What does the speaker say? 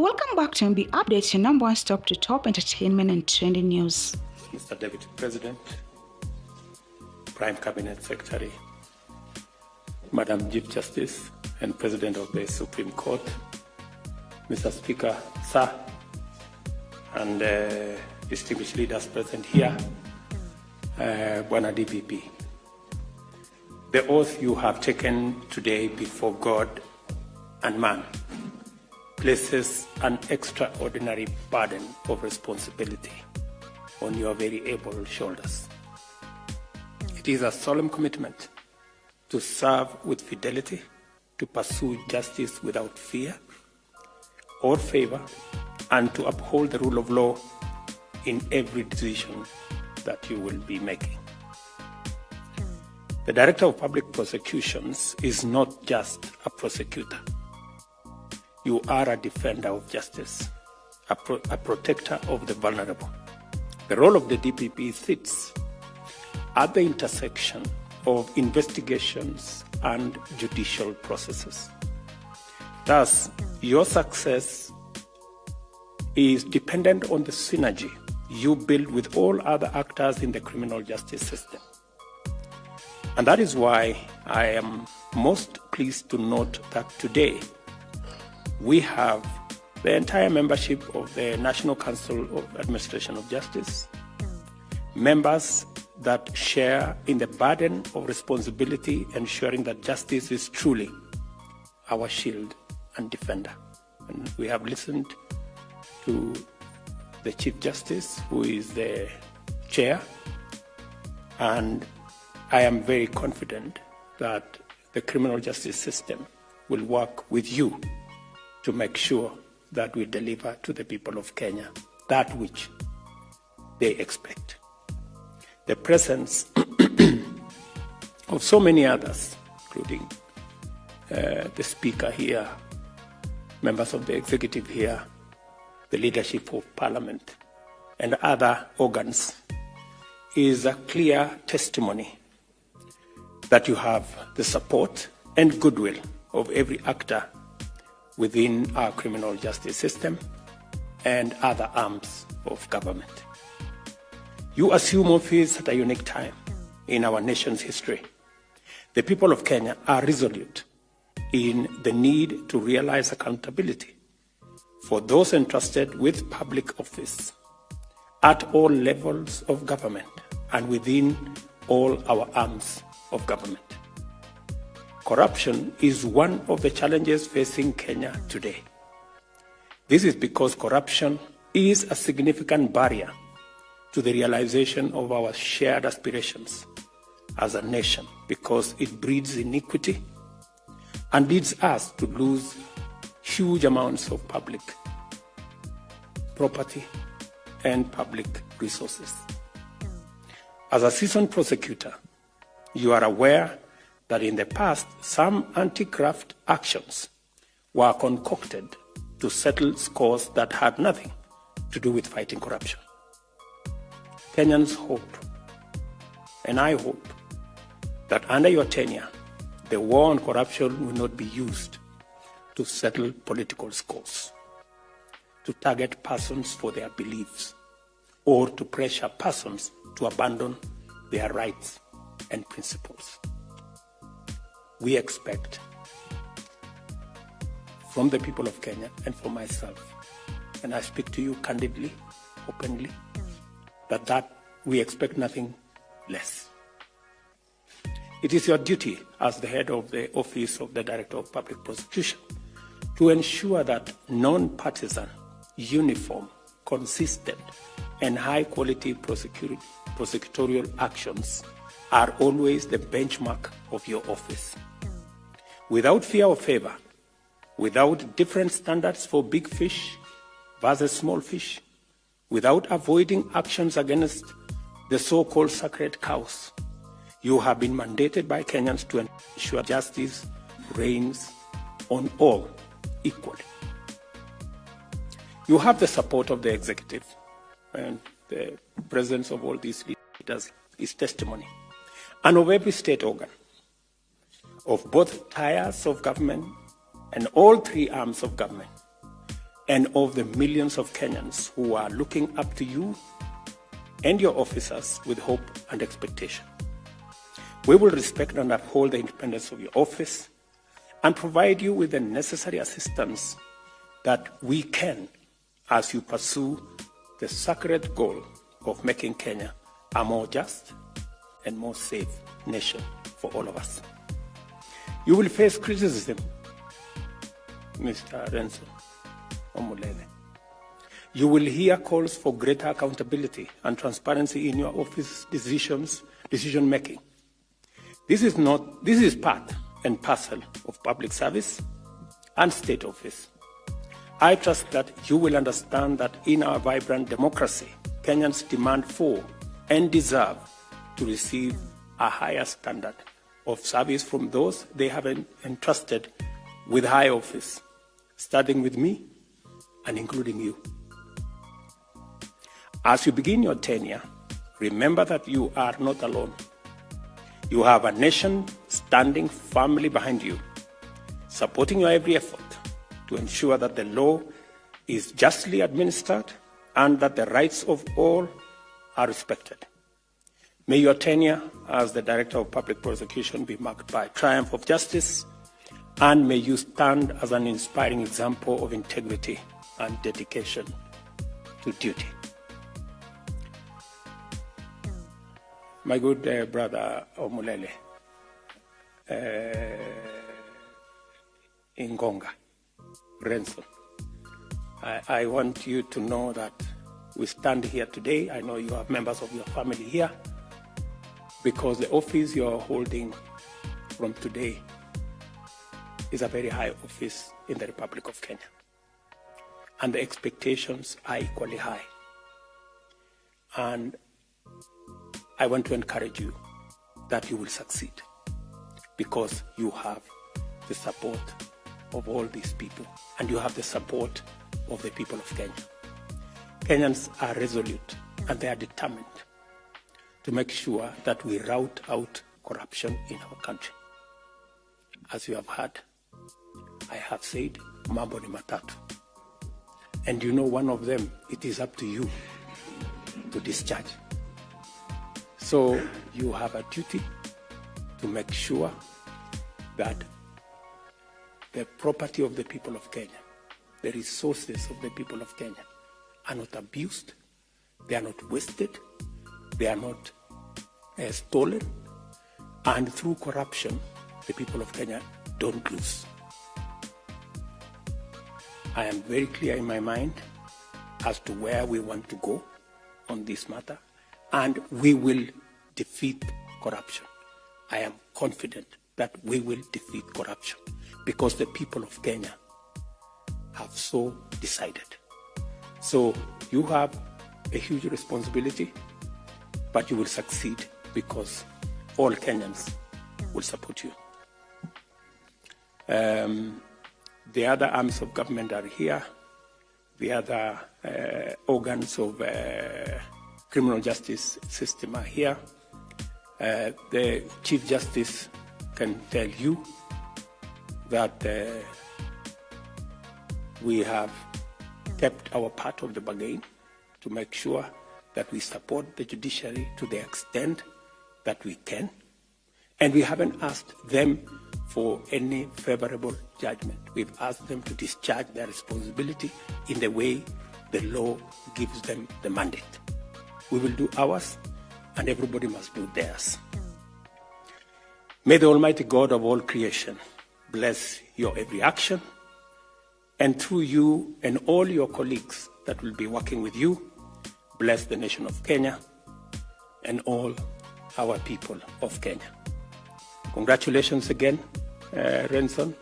Welcome back to MB Updates, your number one stop to top entertainment and trending news. Mr. Deputy President, Prime Cabinet Secretary, Madam Chief Justice and President of the Supreme Court, Mr. Speaker, Sir, and distinguished leaders present here, Bwana DPP. The oath you have taken today before God and man places an extraordinary burden of responsibility on your very able shoulders. It is a solemn commitment to serve with fidelity, to pursue justice without fear or favor, and to uphold the rule of law in every decision that you will be making. The Director of Public Prosecutions is not just a prosecutor. You are a defender of justice, a protector of the vulnerable. The role of the DPP sits at the intersection of investigations and judicial processes. Thus, your success is dependent on the synergy you build with all other actors in the criminal justice system. And that is why I am most pleased to note that today we have the entire membership of the National Council of Administration of Justice, members that share in the burden of responsibility, ensuring that justice is truly our shield and defender. And we have listened to the Chief Justice, who is the chair, and I am very confident that the criminal justice system will work with you to make sure that we deliver to the people of Kenya that which they expect. The presence of so many others, including the Speaker here, members of the Executive here, the leadership of Parliament, and other organs, is a clear testimony that you have the support and goodwill of every actor within our criminal justice system and other arms of government. You assume office at a unique time in our nation's history. The people of Kenya are resolute in the need to realize accountability for those entrusted with public office at all levels of government and within all our arms of government. Corruption is one of the challenges facing Kenya today. This is because corruption is a significant barrier to the realization of our shared aspirations as a nation, because it breeds iniquity and leads us to lose huge amounts of public property and public resources. As a seasoned prosecutor, you are aware that in the past, some anti-graft actions were concocted to settle scores that had nothing to do with fighting corruption. Kenyans hope, and I hope, that under your tenure, the war on corruption will not be used to settle political scores, to target persons for their beliefs, or to pressure persons to abandon their rights and principles. We expect from the people of Kenya and from myself, and I speak to you candidly, openly, that we expect nothing less. It is your duty as the head of the Office of the Director of Public Prosecution to ensure that non-partisan, uniform, consistent, and high-quality prosecutorial actions are always the benchmark of your office. Without fear or favor, without different standards for big fish versus small fish, without avoiding actions against the so-called sacred cows, you have been mandated by Kenyans to ensure justice reigns on all equally. You have the support of the executive, and the presence of all these leaders is testimony, and of every state organ, of both tiers of government and all three arms of government, and of the millions of Kenyans who are looking up to you and your officers with hope and expectation. We will respect and uphold the independence of your office and provide you with the necessary assistance that we can as you pursue the sacred goal of making Kenya a more just and more safe nation for all of us. You will face criticism, Mr. Renzo or Mulele. You will hear calls for greater accountability and transparency in your office decision making. This is part and parcel of public service and state office. I trust that you will understand that in our vibrant democracy, Kenyans demand for and deserve to receive a higher standard of service from those they have entrusted with high office, starting with me and including you. As you begin your tenure, remember that you are not alone. You have a nation standing firmly behind you, supporting your every effort to ensure that the law is justly administered and that the rights of all are respected. May your tenure as the Director of Public Prosecution be marked by triumph of justice, and may you stand as an inspiring example of integrity and dedication to duty. My good brother Mulele, Ingonga, Renzo, I want you to know that we stand here today. I know you have members of your family here, because the office you're holding from today is a very high office in the Republic of Kenya. And the expectations are equally high. And I want to encourage you that you will succeed, because you have the support of all these people, and you have the support of the people of Kenya. Kenyans are resolute and they are determined to make sure that we rout out corruption in our country. As you have heard, I have said, Mambo ni Matatu. And you know one of them, it is up to you to discharge. So you have a duty to make sure that the property of the people of Kenya, the resources of the people of Kenya are not abused, they are not wasted, they are not stolen, and through corruption, the people of Kenya don't lose. I am very clear in my mind as to where we want to go on this matter, and we will defeat corruption. I am confident that we will defeat corruption because the people of Kenya have so decided. So you have a huge responsibility, but you will succeed because all Kenyans will support you. The other arms of government are here. The other organs of criminal justice system are here. The Chief Justice can tell you that we have kept our part of the bargain to make sure that we support the judiciary to the extent that we can. And we haven't asked them for any favorable judgment. We've asked them to discharge their responsibility in the way the law gives them the mandate. We will do ours, and everybody must do theirs. May the Almighty God of all creation bless your every action, and through you and all your colleagues that will be working with you, bless the nation of Kenya and all our people of Kenya. Congratulations again, Renson.